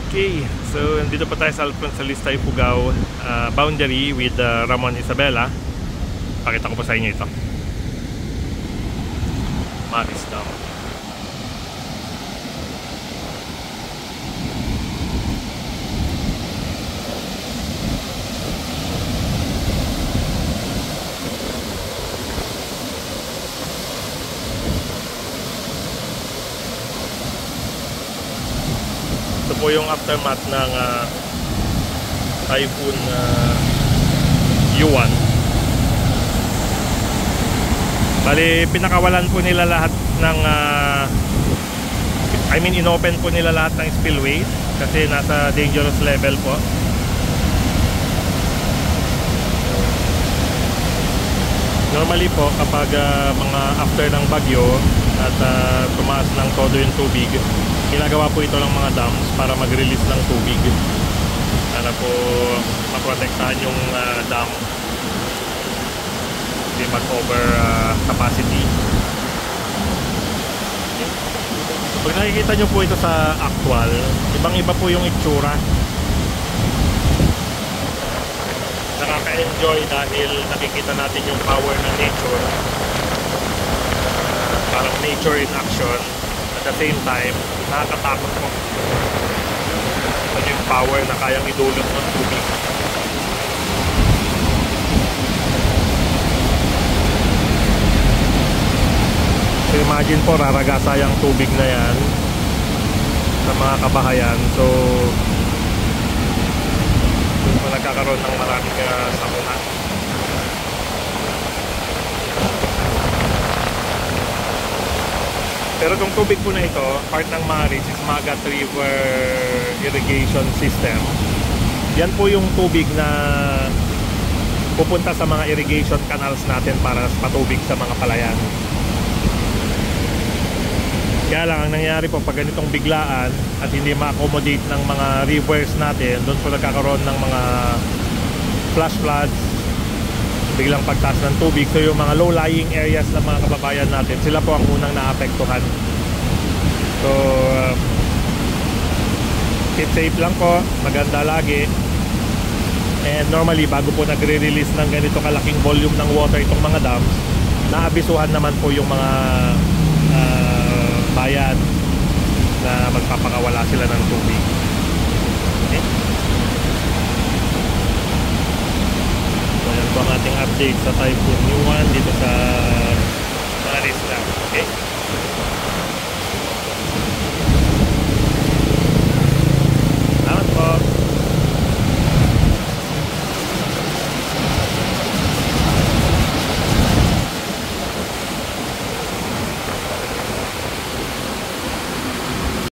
Okay, so nandito pa tayo sa Alfonsalista, Ifugao boundary with Ramon Isabela. Pakita ko po sa inyo ito. Maris Dam. Ito po yung aftermath ng Typhoon Yuan. Bali, pinakawalan po nila lahat ng inopen po nila lahat ng spillways kasi nasa dangerous level po. Normally po kapag mga after ng bagyo at tumaas ng todo yung tubig, ginagawa po ito ng mga dams para mag-release ng tubig para po maprotektahan yung dam, hindi mag-over capacity. Pag nakikita nyo po ito sa actual, ibang iba po yung itsura. Nakaka-enjoy dahil nakikita natin yung power ng nature, parang nature in action. At the same time, nakakatakot po yung power na kayang idulot ng tubig. So imagine po, raragasa yung tubig na yan sa mga kabahayan. So doon po nagkakaroon ng maraming sakunan. Pero itong tubig po na ito, part ng Maris is Magat River Irrigation System. Yan po yung tubig na pupunta sa mga irrigation canals natin para patubig sa mga palayan. Kaya lang, ang nangyayari po pag ganitong biglaan at hindi ma-accommodate ng mga rivers natin, doon po nagkakaroon ng mga flash floods, biglang pagtaas ng tubig. So yung mga low-lying areas ng mga kababayan natin, sila po ang unang naapektuhan. So keep safe lang po, maganda lagi. And normally bago po nagre-release ng ganito kalaking volume ng water itong mga dams, naabisuhan naman po yung mga bayan na magpapakawala sila ng tubig. Okay? So yan po ang ating update sa Typhoon Yuan dito sa Maris lang. Okay?